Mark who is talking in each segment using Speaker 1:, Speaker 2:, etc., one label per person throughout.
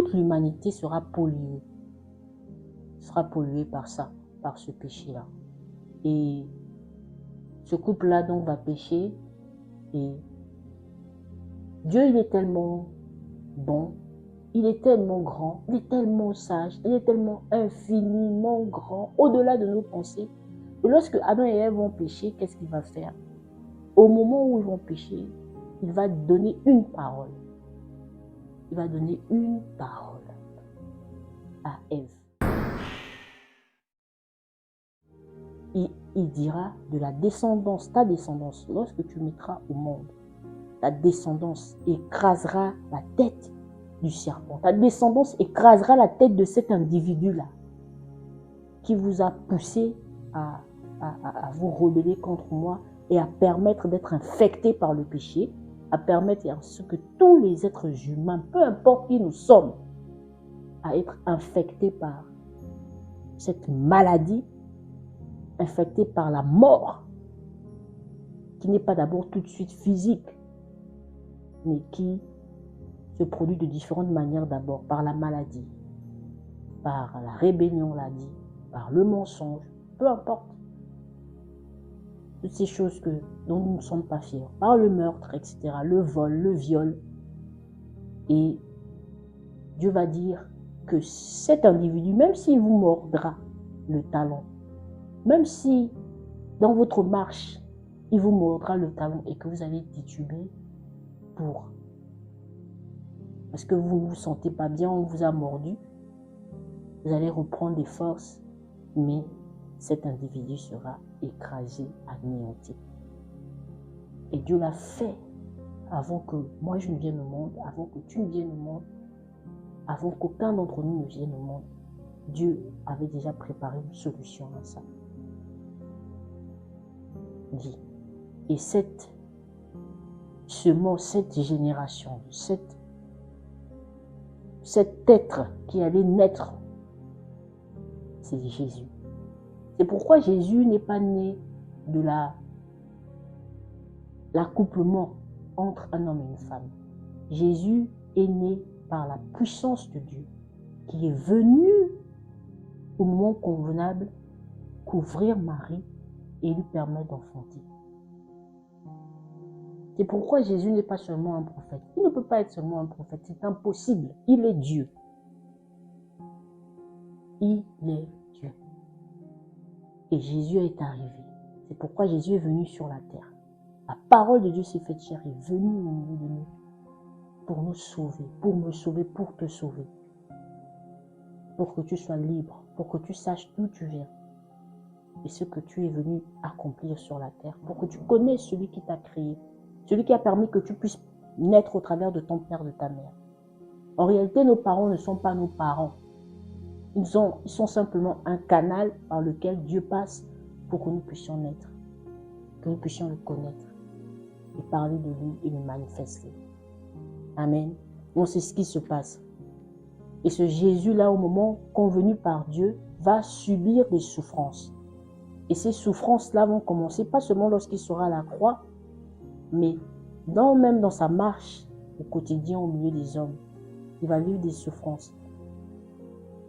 Speaker 1: toute l'humanité sera polluée par ça, par ce péché-là. Et ce couple-là donc va pécher et Dieu, il est tellement bon, il est tellement grand, il est tellement sage, il est tellement infiniment grand, au-delà de nos pensées. Et lorsque Adam et Ève vont pécher, qu'est-ce qu'il va faire? Au moment où ils vont pécher, il va donner une parole. Il va donner une parole à Ève. Il dira de la descendance, ta descendance, lorsque tu mettras au monde, ta descendance écrasera la tête du serpent. Ta descendance écrasera la tête de cet individu-là qui vous a poussé à vous rebeller contre moi et à permettre d'être infecté par le péché, à permettre à ce que tous les êtres humains, peu importe qui nous sommes, à être infectés par cette maladie, infectés par la mort, qui n'est pas d'abord tout de suite physique, mais qui se produit de différentes manières d'abord, par la maladie, par la rébellion, on l'a dit, par le mensonge, peu importe. Toutes ces choses dont nous ne sommes pas fiers, par le meurtre, etc., le vol, le viol. Et Dieu va dire que cet individu, même s'il vous mordra le talon, même si dans votre marche, il vous mordra le talon et que vous allez tituber parce que vous ne vous sentez pas bien, on vous a mordu, vous allez reprendre des forces, mais cet individu sera écrasé, anéanti. Et Dieu l'a fait avant que moi je ne vienne au monde, avant que tu ne viennes au monde, avant qu'aucun d'entre nous ne vienne au monde. Dieu avait déjà préparé une solution à ça. Dit. Et cette génération, cet être qui allait naître, c'est Jésus. C'est pourquoi Jésus n'est pas né de l'accouplement entre un homme et une femme. Jésus est né par la puissance de Dieu, qui est venu au moment convenable couvrir Marie et lui permettre d'enfanter. C'est pourquoi Jésus n'est pas seulement un prophète. Il ne peut pas être seulement un prophète, c'est impossible. Il est Dieu. Il est Dieu. Et Jésus est arrivé. C'est pourquoi Jésus est venu sur la terre. La parole de Dieu s'est faite chair, est venue au milieu de nous pour nous sauver, pour me sauver, pour te sauver. Pour que tu sois libre, pour que tu saches d'où tu viens et ce que tu es venu accomplir sur la terre, pour que tu connaisses celui qui t'a créé, celui qui a permis que tu puisses naître au travers de ton père, de ta mère. En réalité, nos parents ne sont pas nos parents. Ils sont simplement un canal par lequel Dieu passe pour que nous puissions naître, que nous puissions le connaître et parler de lui et le manifester. Amen. Donc c'est ce qui se passe. Et ce Jésus-là, au moment convenu par Dieu, va subir des souffrances. Et ces souffrances-là vont commencer pas seulement lorsqu'il sera à la croix, mais même dans sa marche au quotidien au milieu des hommes. Il va vivre des souffrances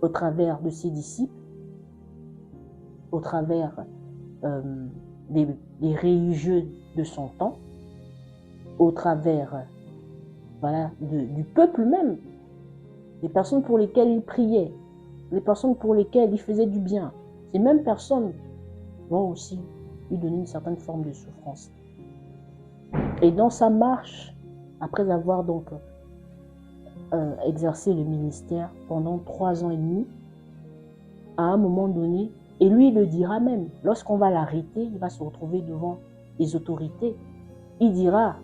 Speaker 1: au travers de ses disciples, au travers des religieux de son temps, au travers du peuple même, les personnes pour lesquelles il priait, les personnes pour lesquelles il faisait du bien. Ces mêmes personnes vont aussi lui donner une certaine forme de souffrance. Et dans sa marche, après avoir donc exercé le ministère pendant 3 ans et demi, à un moment donné, et lui il le dira même, lorsqu'on va l'arrêter, il va se retrouver devant les autorités, il dira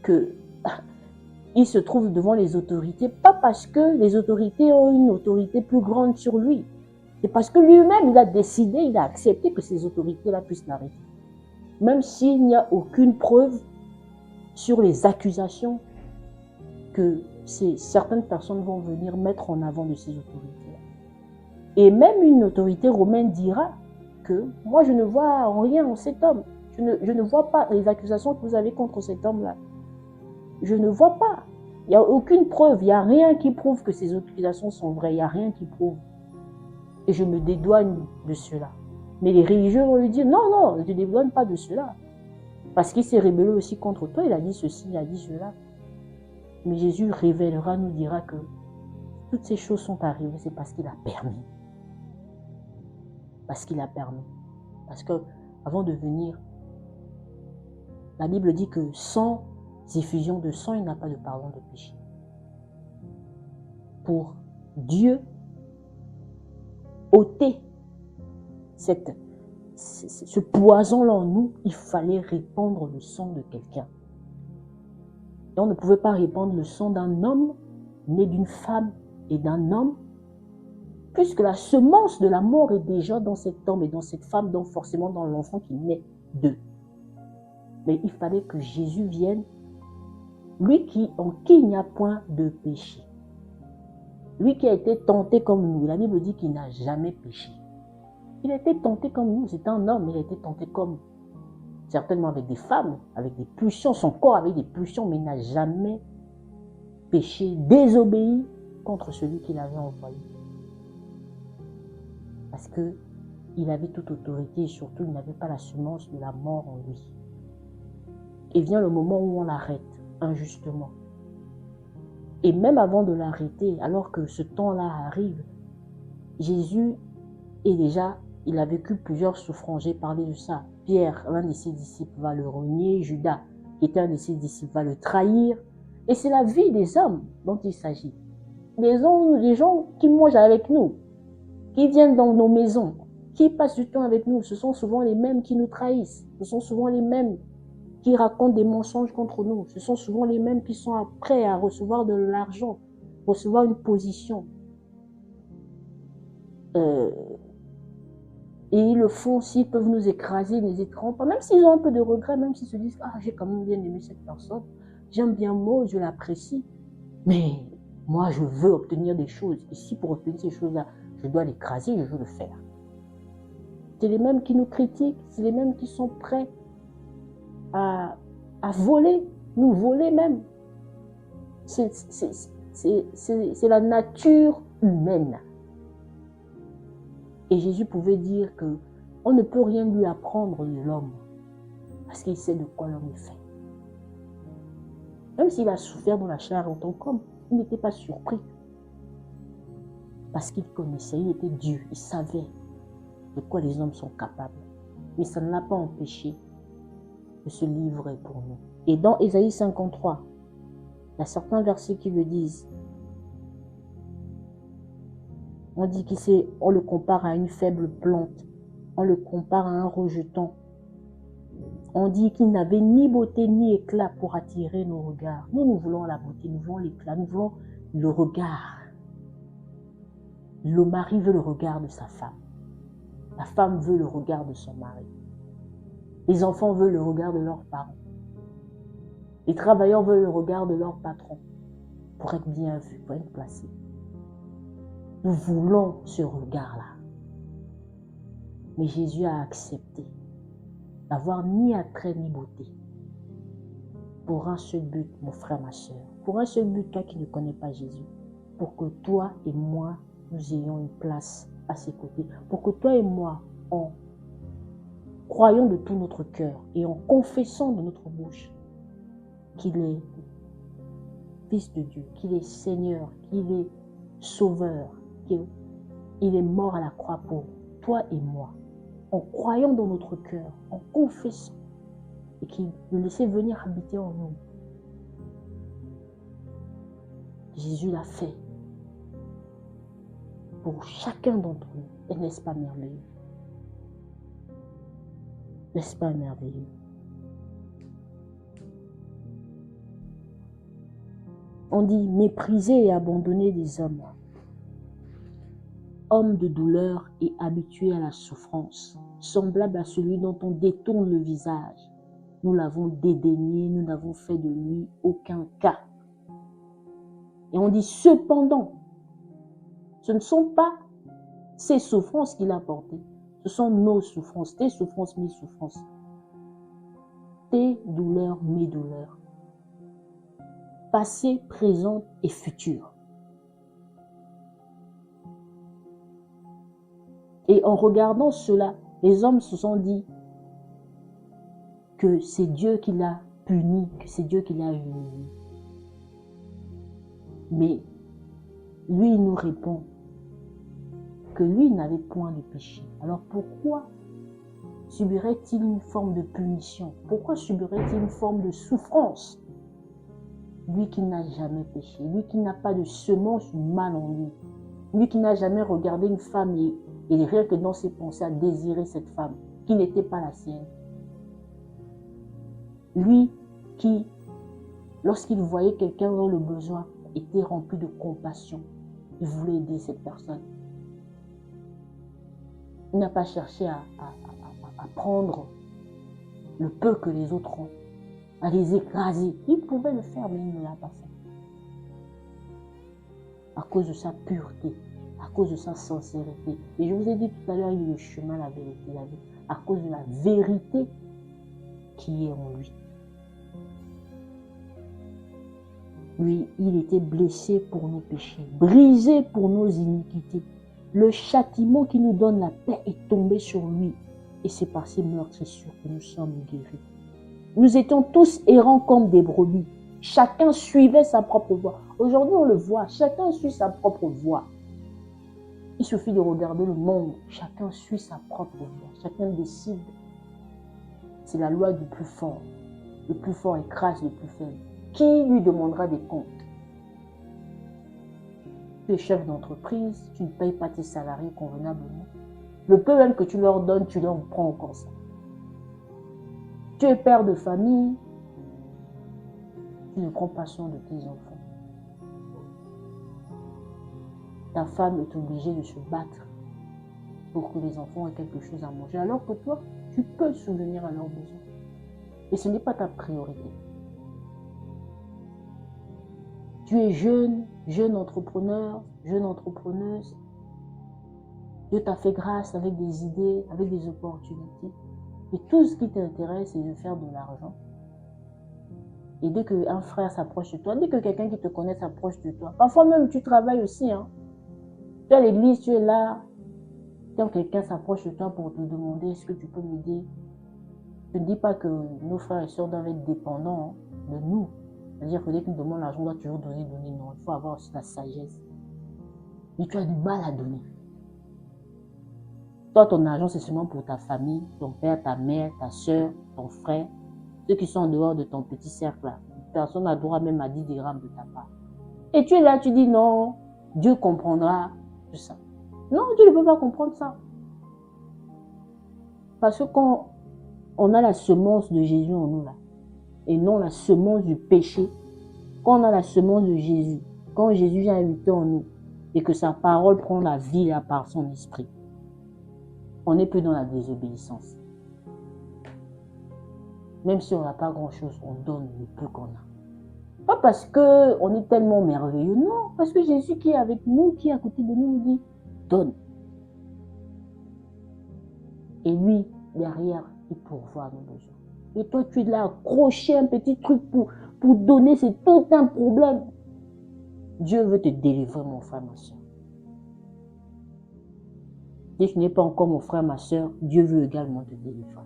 Speaker 1: que il se trouve devant les autorités, pas parce que les autorités ont une autorité plus grande sur lui, c'est parce que lui-même il a décidé, il a accepté que ces autorités-là puissent l'arrêter. Même s'il n'y a aucune preuve sur les accusations que certaines personnes vont venir mettre en avant de ces autorités. Et même une autorité romaine dira que moi je ne vois en rien en cet homme. Je ne vois pas les accusations que vous avez contre cet homme-là. Je ne vois pas. Il Il n'y a aucune preuve, il n'y a rien qui prouve que ces accusations sont vraies, il n'y a rien qui prouve. Et je me dédouane de cela. Mais les religieux vont lui dire, non, non, ne te dédouane pas de cela. Parce qu'il s'est rébellé aussi contre toi, il a dit ceci, il a dit cela. Mais Jésus révélera, nous dira que toutes ces choses sont arrivées, c'est parce qu'il a permis. Parce qu'il a permis. Parce que avant de venir, la Bible dit que sans effusion de sang, il n'y a pas de pardon de péché. Pour Dieu ôter ce poison-là en nous, il fallait répandre le sang de quelqu'un. Et on ne pouvait pas répandre le sang d'un homme, né d'une femme et d'un homme, puisque la semence de la mort est déjà dans cet homme et dans cette femme, donc forcément dans l'enfant qui naît d'eux. Mais il fallait que Jésus vienne, lui en qui il n'y a point de péché. Lui qui a été tenté comme nous. La Bible dit qu'il n'a jamais péché. Il a été tenté comme nous. C'est un homme, il a été tenté comme certainement avec des femmes, avec des pulsions, son corps avait des pulsions, mais il n'a jamais péché, désobéi contre celui qu'il avait envoyé. Parce qu'il avait toute autorité et surtout il n'avait pas la semence de la mort en lui. Et vient le moment où on l'arrête injustement. Et même avant de l'arrêter, alors que ce temps-là arrive, Jésus est déjà, il a vécu plusieurs souffrances, j'ai parlé de ça. Pierre, l'un de ses disciples, va le renier, Judas, qui était un de ses disciples, va le trahir. Et c'est la vie des hommes dont il s'agit. Les gens qui mangent avec nous, qui viennent dans nos maisons, qui passent du temps avec nous, ce sont souvent les mêmes qui nous trahissent. Ce sont souvent les mêmes qui racontent des mensonges contre nous. Ce sont souvent les mêmes qui sont prêts à recevoir de l'argent, recevoir une position. Et ils le font, s'ils peuvent nous écraser, ils n'hésiteront pas. Même s'ils ont un peu de regret, même s'ils se disent « Ah, j'ai quand même bien aimé cette personne. J'aime bien moi, je l'apprécie. Mais moi, je veux obtenir des choses. Et si pour obtenir ces choses-là, je dois l'écraser, je veux le faire. » C'est les mêmes qui nous critiquent, c'est les mêmes qui sont prêts à voler, nous voler même. C'est la nature humaine. Et Jésus pouvait dire que on ne peut rien lui apprendre de l'homme parce qu'il sait de quoi l'homme est fait. Même s'il a souffert dans la chair en tant qu'homme, il n'était pas surpris. Parce qu'il connaissait, il était Dieu, il savait de quoi les hommes sont capables. Mais ça ne l'a pas empêché de se livrer pour nous. Et dans Ésaïe 53, il y a certains versets qui le disent. On dit qu'on le compare à une faible plante. On le compare à un rejeton. On dit qu'il n'avait ni beauté ni éclat pour attirer nos regards. Nous voulons la beauté, nous voulons l'éclat, nous voulons le regard. Le mari veut le regard de sa femme. La femme veut le regard de son mari. Les enfants veulent le regard de leurs parents. Les travailleurs veulent le regard de leur patron pour être bien vus, pour être placés. Nous voulons ce regard-là. Mais Jésus a accepté d'avoir ni attrait ni beauté. Pour un seul but, mon frère, ma soeur. Pour un seul but, toi qui ne connais pas Jésus. Pour que toi et moi, nous ayons une place à ses côtés. Pour que toi et moi, en croyant de tout notre cœur et en confessant de notre bouche qu'il est Fils de Dieu, qu'il est Seigneur, qu'il est Sauveur, qu'il est mort à la croix pour toi et moi, en croyant dans notre cœur, en confessant, et qu'il nous laissait venir habiter en nous. Jésus l'a fait pour chacun d'entre nous. Et n'est-ce pas merveilleux? N'est-ce pas merveilleux? On dit mépriser et abandonner des hommes. Homme de douleur et habitué à la souffrance, semblable à celui dont on détourne le visage. Nous l'avons dédaigné, nous n'avons fait de lui aucun cas. Et on dit cependant, ce ne sont pas ses souffrances qu'il a portées, ce sont nos souffrances, tes souffrances, mes souffrances. Tes douleurs, mes douleurs. passée, présente et future. Et en regardant cela, les hommes se sont dit que c'est Dieu qui l'a puni, que c'est Dieu qui l'a humilié. Mais lui, il nous répond que lui n'avait point de péché. Alors pourquoi subirait-il une forme de punition? Pourquoi subirait-il une forme de souffrance? Lui qui n'a jamais péché, lui qui n'a pas de semence du mal en lui, lui qui n'a jamais regardé une femme et rien que dans ses pensées à désirer cette femme, qui n'était pas la sienne. Lui qui, lorsqu'il voyait quelqu'un dans le besoin, était rempli de compassion. Il voulait aider cette personne. Il n'a pas cherché à prendre le peu que les autres ont, à les écraser. Il pouvait le faire, mais il ne l'a pas fait. À cause de sa pureté, à cause de sa sincérité. Et je vous ai dit tout à l'heure, il est le chemin, la vérité, la vie. À cause de la vérité qui est en lui. Lui, il était blessé pour nos péchés, brisé pour nos iniquités. Le châtiment qui nous donne la paix est tombé sur lui. Et c'est par ses meurtrissures que nous sommes guéris. Nous étions tous errants comme des brebis. Chacun suivait sa propre voie. Aujourd'hui, on le voit, chacun suit sa propre voie. Il suffit de regarder le monde. Chacun suit sa propre voie. Chacun décide. C'est la loi du plus fort. Le plus fort écrase le plus faible. Qui lui demandera des comptes? Tu es chef d'entreprise, tu ne payes pas tes salariés convenablement. Le peu même que tu leur donnes, tu leur prends encore ça. Tu es père de famille, tu ne prends pas soin de tes enfants. Ta femme est obligée de se battre pour que les enfants aient quelque chose à manger, alors que toi, tu peux subvenir à leurs besoins. Et ce n'est pas ta priorité. Tu es jeune entrepreneur, jeune entrepreneuse. Dieu t'a fait grâce avec des idées, avec des opportunités. Et tout ce qui t'intéresse, c'est de faire de l'argent. Et dès qu'un frère s'approche de toi, dès que quelqu'un qui te connaît s'approche de toi, parfois même tu travailles aussi. Tu es à l'église, tu es là. Quand quelqu'un s'approche de toi pour te demander est-ce que tu peux m'aider, je ne dis pas que nos frères et sœurs doivent être dépendants de nous. C'est-à-dire que dès qu'ils nous demandent l'argent, on doit toujours donner. Non, il faut avoir aussi la sagesse. Mais tu as du mal à donner. Toi, ton argent, c'est seulement pour ta famille, ton père, ta mère, ta soeur, ton frère, ceux qui sont en dehors de ton petit cercle là. Personne n'a droit même à 10 dirhams de ta part. Et tu es là, tu dis non, Dieu comprendra tout ça. Non, Dieu ne peut pas comprendre ça. Parce que quand on a la semence de Jésus en nous là, et non la semence du péché, quand on a la semence de Jésus, quand Jésus vient habiter en nous, et que sa parole prend la vie là par son esprit, on n'est plus dans la désobéissance. Même si on n'a pas grand-chose, on donne le peu qu'on a. Pas parce qu'on est tellement merveilleux, non, parce que Jésus qui est avec nous, qui est à côté de nous, nous dit, donne. Et lui, derrière, il pourvoit nos besoins. Et toi, tu es là accroché un petit truc pour donner, c'est tout un problème. Dieu veut te délivrer, mon frère, ma soeur. Si tu n'es pas encore mon frère, ma soeur, Dieu veut également te délivrer.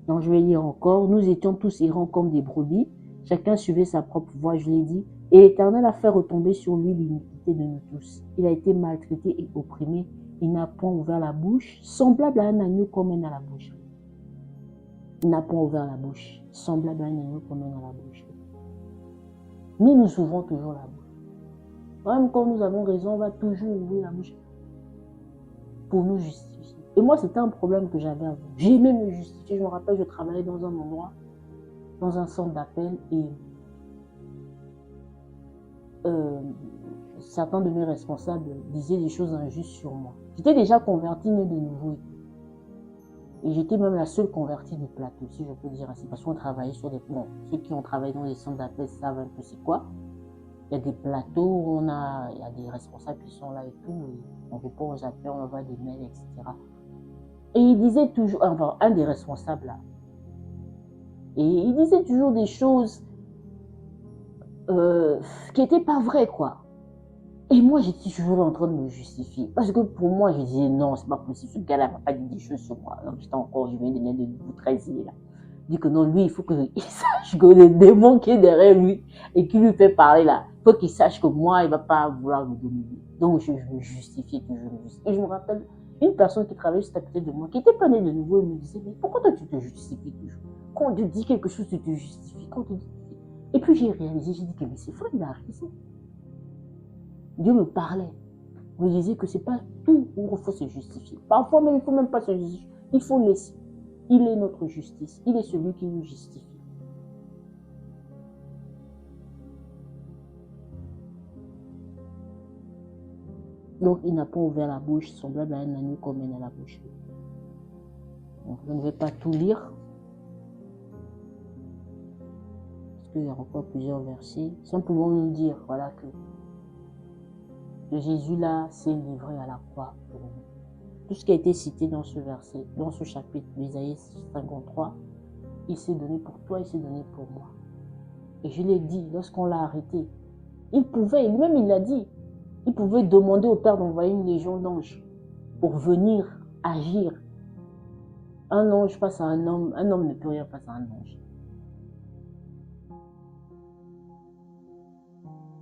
Speaker 1: Donc je vais lire encore, nous étions tous errants comme des brebis, chacun suivait sa propre voie, je l'ai dit, et l'Éternel a fait retomber sur lui l'iniquité de nous tous. Il a été maltraité et opprimé, il n'a point ouvert la bouche, semblable à un agneau qu'on mène à la bouche. Il n'a point ouvert la bouche, semblable à un agneau qu'on mène à la bouche. Nous ouvrons toujours la bouche. Même quand nous avons raison, on va toujours ouvrir la bouche pour nous justifier. Et moi, c'était un problème que j'avais avant. J'aimais me justifier. Je me rappelle, je travaillais dans un endroit, dans un centre d'appel, et certains de mes responsables disaient des choses injustes sur moi. J'étais déjà convertie, né de nouveau. Et j'étais même la seule convertie du plateau, si je peux dire ainsi. Parce qu'on travaillait sur des... Bon, ceux qui ont travaillé dans les centres d'appel savent un peu c'est quoi. Il y a des plateaux où il y a des responsables qui sont là et tout. Et on répond aux appels, on envoie des mails, etc. Et il disait toujours, enfin, un des responsables là, Et il disait toujours des choses qui n'étaient pas vraies, quoi. Et moi, j'étais toujours en train de me justifier. Parce que pour moi, je disais, non, c'est pas possible. Ce gars-là m'a pas dit des choses sur moi. Donc, je viens de venir de vous trahir, là. Il dit que non, lui, il faut qu'il sache que le démon qui est derrière lui et qui lui fait parler, là, il faut qu'il sache que moi, il va pas vouloir me dominer. Donc, je me justifiais toujours. Et je me rappelle, une personne qui travaillait juste à côté de moi, qui était pas née de nouveau, elle me disait, mais pourquoi toi, tu te justifies toujours? Quand on te dit quelque chose, tu te justifies. Et puis, j'ai réalisé, j'ai dit que, mais c'est vrai, il a raison. Dieu me parlait, me disait que c'est pas tout où il faut se justifier. Parfois même, il faut même pas se justifier. Il faut laisser. Il est notre justice. Il est celui qui nous justifie. Donc, il n'a pas ouvert la bouche, semblable à un agneau qu'on mène à la bouche. Donc, je ne vais pas tout lire, parce qu'il y a encore plusieurs versets. Simplement nous dire, voilà, que Jésus là s'est livré à la croix pour nous. Tout ce qui a été cité dans ce verset, dans ce chapitre d'Ésaïe 53, il s'est donné pour toi, il s'est donné pour moi. Et je l'ai dit, lorsqu'on l'a arrêté, il pouvait, lui-même il l'a dit, il pouvait demander au Père d'envoyer une légion d'anges pour venir agir. Un ange face à un homme ne peut rien face à un ange.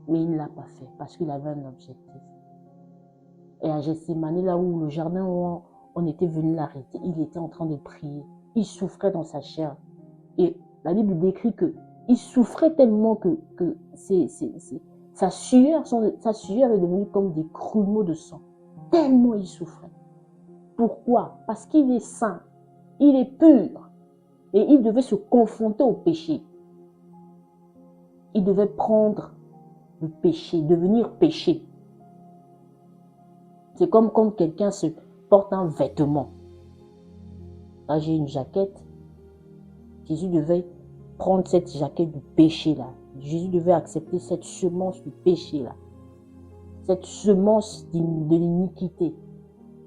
Speaker 1: Mais il ne l'a pas fait parce qu'il avait un objectif. Et à Gethsémani, là où le jardin où on était venu l'arrêter, il était en train de prier. Il souffrait dans sa chair. Et la Bible décrit que il souffrait tellement que sa sueur est devenue comme des grumeaux de sang. Tellement il souffrait. Pourquoi? Parce qu'il est saint, il est pur. Et il devait se confronter au péché. Il devait prendre le péché, devenir péché. C'est comme quand quelqu'un se porte un vêtement. Là, j'ai une jaquette. Jésus devait prendre cette jaquette du péché-là. Jésus devait accepter cette semence du péché-là. Cette semence de l'iniquité.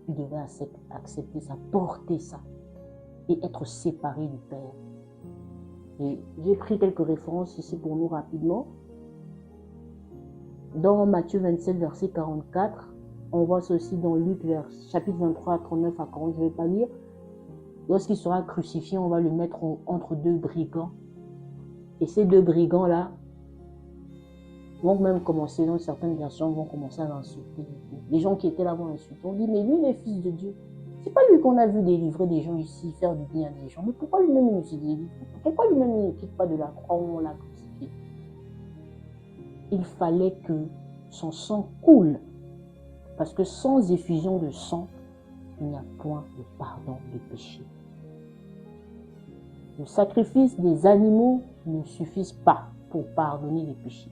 Speaker 1: Il devait accepter ça, porter ça. Et être séparé du Père. Et j'ai pris quelques références ici pour nous rapidement. Dans Matthieu 27, verset 44, on voit ceci dans Luc, chapitre 23, 39 à 40, je ne vais pas lire. Lorsqu'il sera crucifié, on va le mettre entre deux brigands. Et ces deux brigands-là vont même commencer, dans certaines versions, vont commencer à l'insulter. Les gens qui étaient là vont l'insulter. On dit, mais lui, il est fils de Dieu. C'est pas lui qu'on a vu délivrer des gens ici, faire du bien à des gens. Mais pourquoi lui-même il ne se délivre? Pourquoi lui-même il ne quitte pas de la croix où on l'a crucifié? Il fallait que son sang coule. Parce que sans effusion de sang, il n'y a point de pardon de péché. Le sacrifice des animaux ne suffit pas pour pardonner les péchés.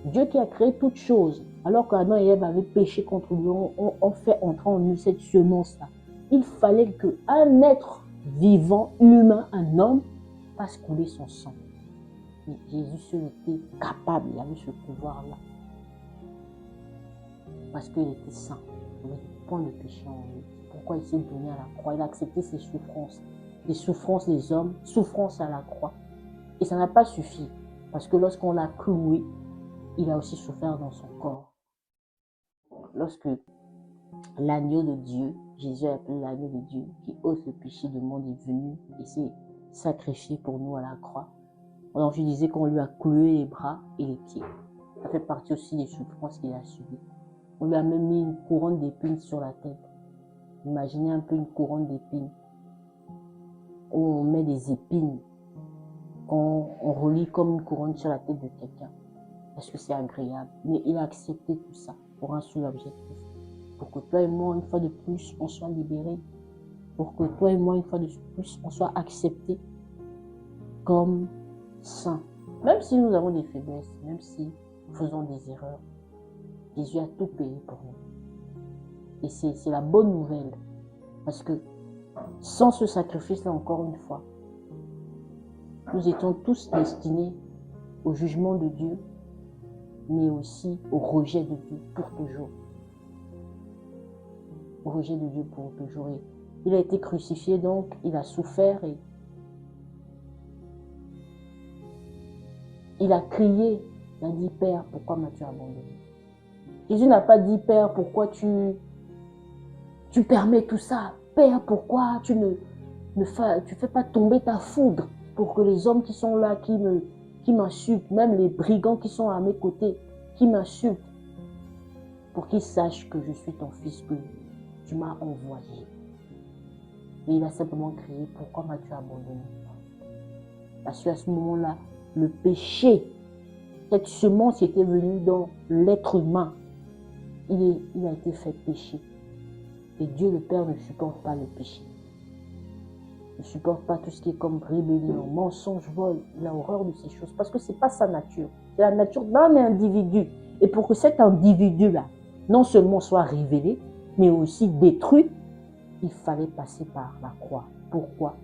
Speaker 1: Dieu qui a créé toutes choses, alors qu'Adam et Ève avaient péché contre lui, on fait entrer en nous cette semence-là. Il fallait qu'un être vivant, humain, un homme, fasse couler son sang. Mais Jésus seul était capable, il avait ce pouvoir-là. Parce qu'il était saint, il n'avait point de péché en lui. Pourquoi il s'est donné à la croix? Il a accepté ses souffrances. Les souffrances des hommes, souffrances à la croix. Et ça n'a pas suffi. Parce que lorsqu'on l'a cloué, il a aussi souffert dans son corps. Lorsque l'agneau de Dieu, Jésus a appelé l'agneau de Dieu, qui ôte le péché du monde, est venu et s'est sacrifié pour nous à la croix. Alors je disais qu'on lui a cloué les bras et les pieds. Ça fait partie aussi des souffrances qu'il a subies. On lui a même mis une couronne d'épines sur la tête. Imaginez un peu une couronne d'épines. On met des épines, on relie comme une couronne sur la tête de quelqu'un. Parce que c'est agréable. Mais il a accepté tout ça pour un seul objectif. Pour que toi et moi, une fois de plus, on soit libérés. Pour que toi et moi, une fois de plus, on soit acceptés comme saints. Même si nous avons des faiblesses, même si nous faisons des erreurs, Jésus a tout payé pour nous. Et c'est la bonne nouvelle. Parce que sans ce sacrifice-là, encore une fois, nous étions tous destinés au jugement de Dieu, mais aussi au rejet de Dieu pour toujours. Au rejet de Dieu pour toujours. Et il a été crucifié, donc il a souffert et Il a crié, il a dit, Père, pourquoi m'as-tu abandonné? Jésus n'a pas dit, Père, pourquoi tu permets tout ça? Père, pourquoi tu fais pas tomber ta foudre pour que les hommes qui sont là, qui m'insultent, même les brigands qui sont à mes côtés, qui m'insultent, pour qu'ils sachent que je suis ton fils, que tu m'as envoyé. Et il a simplement crié, pourquoi m'as-tu abandonné? Parce qu'à ce moment-là, le péché, cette semence qui était venue dans l'être humain, il a été fait péché. Et Dieu le Père ne supporte pas le péché. Il ne supporte pas tout ce qui est comme rébellion, mensonge, vol. Il a horreur de ces choses parce que ce n'est pas sa nature. C'est la nature d'un individu. Et pour que cet individu-là, non seulement soit révélé, mais aussi détruit, il fallait passer par la croix. Pourquoi?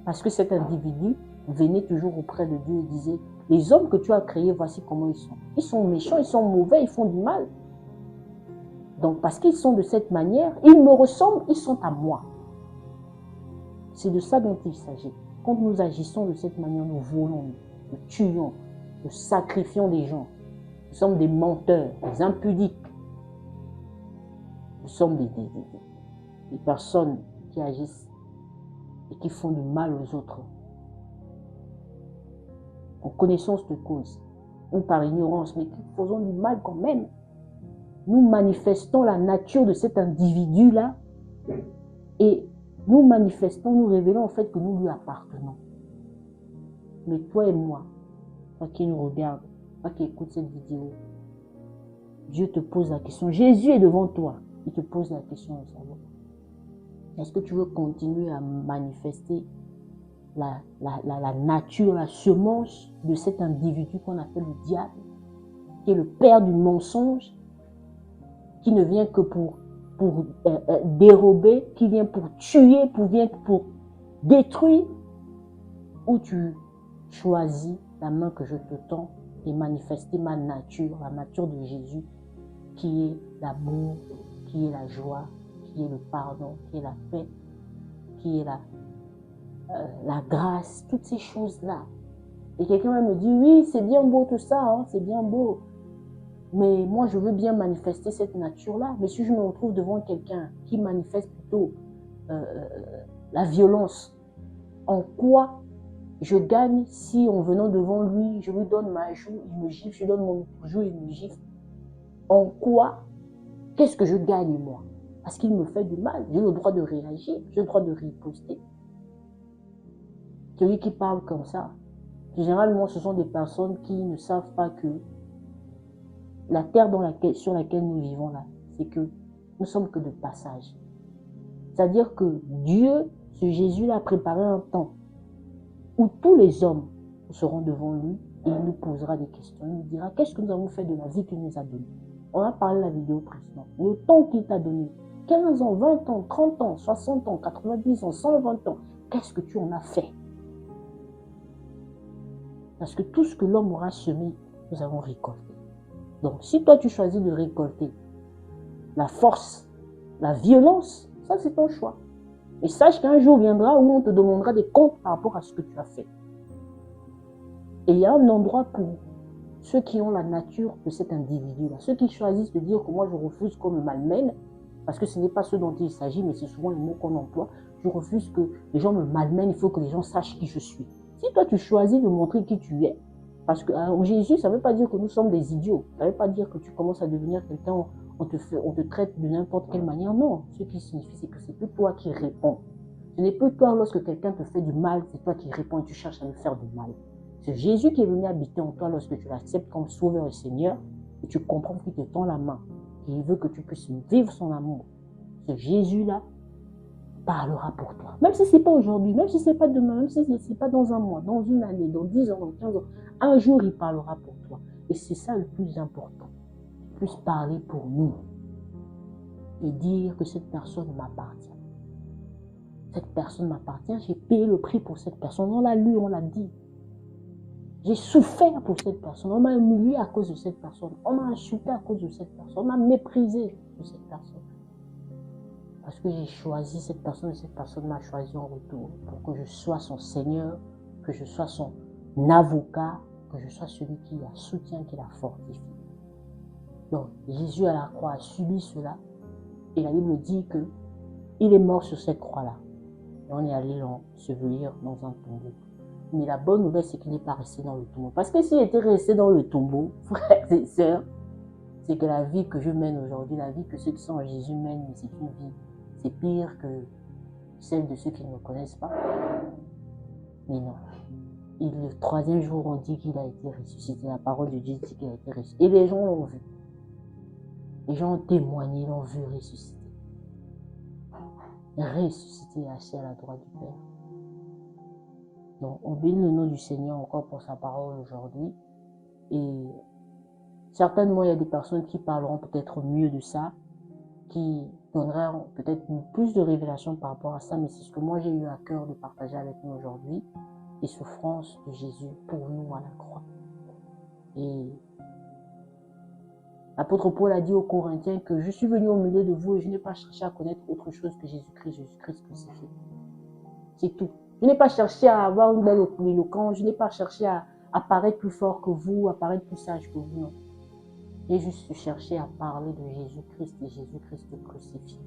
Speaker 1: Parce que cet individu venait toujours auprès de Dieu et disait, les hommes que tu as créés, voici comment ils sont. Ils sont méchants, ils sont mauvais, ils font du mal. Donc parce qu'ils sont de cette manière, ils me ressemblent, ils sont à moi. C'est de ça dont il s'agit. Quand nous agissons de cette manière, nous volons, nous tuons, nous sacrifions des gens. Nous sommes des menteurs, des impudiques. Nous sommes des personnes qui agissent et qui font du mal aux autres. En connaissance de cause, ou par ignorance, mais qui faisons du mal quand même. Nous manifestons la nature de cet individu-là et nous manifestons, nous révélons en fait que nous lui appartenons. Mais toi et moi, toi qui nous regardes, toi qui écoutes cette vidéo, Dieu te pose la question. Jésus est devant toi. Il te pose la question de savoir. Est-ce que tu veux continuer à manifester la nature, la semence de cet individu qu'on appelle le diable, qui est le père du mensonge, qui ne vient que pour dérober, qui vient pour tuer, vient pour détruire, ou tu choisis la main que je te tends et manifester ma nature, la nature de Jésus, qui est l'amour, qui est la joie, qui est le pardon, qui est la paix, qui est la grâce, toutes ces choses-là. Et quelqu'un va me dire, oui, c'est bien beau tout ça, hein, c'est bien beau. Mais moi, je veux bien manifester cette nature-là. Mais si je me retrouve devant quelqu'un qui manifeste plutôt la violence, en quoi je gagne si en venant devant lui, je lui donne ma joue, il me gifle, je lui donne mon joue, il me gifle. En quoi? Qu'est-ce que je gagne moi? Parce qu'il me fait du mal. J'ai le droit de réagir, j'ai le droit de riposter. Celui qui parle comme ça, généralement, ce sont des personnes qui ne savent pas que la terre sur laquelle nous vivons là, c'est que nous sommes que de passage. C'est-à-dire que Dieu, ce Jésus-là, a préparé un temps où tous les hommes seront devant lui et il nous posera des questions. Il nous dira, qu'est-ce que nous avons fait de la vie qu'il nous a donnée? On a parlé de la vidéo précédente. Le temps qu'il t'a donné, 15 ans, 20 ans, 30 ans, 60 ans, 90 ans, 120 ans, qu'est-ce que tu en as fait? Parce que tout ce que l'homme aura semé, nous avons récolté. Donc, si toi, tu choisis de récolter la force, la violence, ça, c'est ton choix. Et sache qu'un jour viendra où on te demandera des comptes par rapport à ce que tu as fait. Et il y a un endroit pour ceux qui ont la nature de cet individu-là, ceux qui choisissent de dire que moi, je refuse qu'on me malmène, parce que ce n'est pas ce dont il s'agit, mais c'est souvent les mots qu'on emploie. Je refuse que les gens me malmènent, il faut que les gens sachent qui je suis. Si toi, tu choisis de montrer qui tu es, parce que en Jésus, ça ne veut pas dire que nous sommes des idiots. Ça ne veut pas dire que tu commences à devenir quelqu'un, on te traite de n'importe quelle manière. Non, ce qui signifie, c'est que c'est plus toi qui réponds. Ce n'est plus toi, lorsque quelqu'un te fait du mal, c'est toi qui réponds et tu cherches à lui faire du mal. C'est Jésus qui est venu habiter en toi lorsque tu l'acceptes comme Sauveur et Seigneur et tu comprends qu'il te tend la main, qu'il veut que tu puisses vivre son amour. Ce Jésus-là parlera pour toi. Même si ce n'est pas aujourd'hui, même si ce n'est pas demain, même si ce n'est pas dans un mois, dans une année, dans 10 ans, dans 15 ans, un jour il parlera pour toi. Et c'est ça le plus important. Plus parler pour nous et dire que cette personne m'appartient. Cette personne m'appartient, j'ai payé le prix pour cette personne. On l'a lu, on l'a dit. J'ai souffert pour cette personne. On m'a humilié à cause de cette personne. On m'a insulté à cause de cette personne. On m'a méprisé de cette personne. Parce que j'ai choisi cette personne et cette personne m'a choisi en retour pour que je sois son Seigneur, que je sois son avocat, que je sois celui qui la soutient, qui la fortifie. Donc, Jésus à la croix a subi cela. Et la Bible dit que il est mort sur cette croix-là. Et on est allé l'ensevelir dans un tombeau. Mais la bonne nouvelle, c'est qu'il n'est pas resté dans le tombeau. Parce que s'il était resté dans le tombeau, frères et sœurs, c'est que la vie que je mène aujourd'hui, la vie que ceux qui sont en Jésus mènent, c'est une vie, c'est pire que celle de ceux qui ne me connaissent pas. Mais non. Et le troisième jour, on dit qu'il a été ressuscité. La parole de Dieu dit qu'il a été ressuscité. Et les gens l'ont vu. Les gens ont témoigné, l'ont vu ressusciter. Ressuscité et assis à la droite du Père. Donc, on bénit le nom du Seigneur encore pour sa parole aujourd'hui. Et certainement, il y a des personnes qui parleront peut-être mieux de ça, qui donneront peut-être plus de révélations par rapport à ça, mais c'est ce que moi j'ai eu à cœur de partager avec nous aujourd'hui, les souffrances de Jésus pour nous à la croix. Et l'apôtre Paul a dit aux Corinthiens que je suis venu au milieu de vous et je n'ai pas cherché à connaître autre chose que Jésus-Christ crucifié. C'est tout. Je n'ai pas cherché à avoir une belle éloquence, je n'ai pas cherché à apparaître plus fort que vous, à apparaître plus sage que vous, non. J'ai juste cherché à parler de Jésus-Christ et Jésus-Christ crucifié.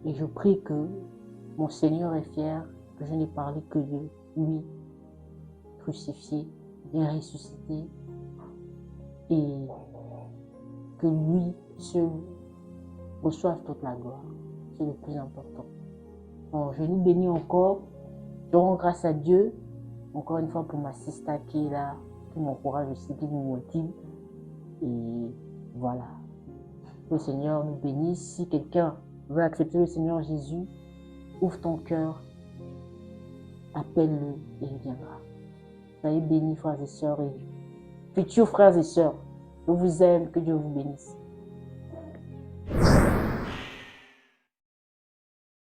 Speaker 1: Et je prie que mon Seigneur est fier que je n'ai parlé que de lui, crucifié et ressuscité, et que lui seul reçoive toute la gloire. C'est le plus important. Bon, je nous bénis encore. Je rends grâce à Dieu, encore une fois pour ma sister qui est là, qui m'encourage aussi, qui me motive. Et voilà. Le Seigneur nous bénisse. Si quelqu'un veut accepter le Seigneur Jésus, ouvre ton cœur, appelle-le et il viendra. Soyez bénis, frères et sœurs, et futurs frères et sœurs. Je vous aime, que Dieu vous bénisse.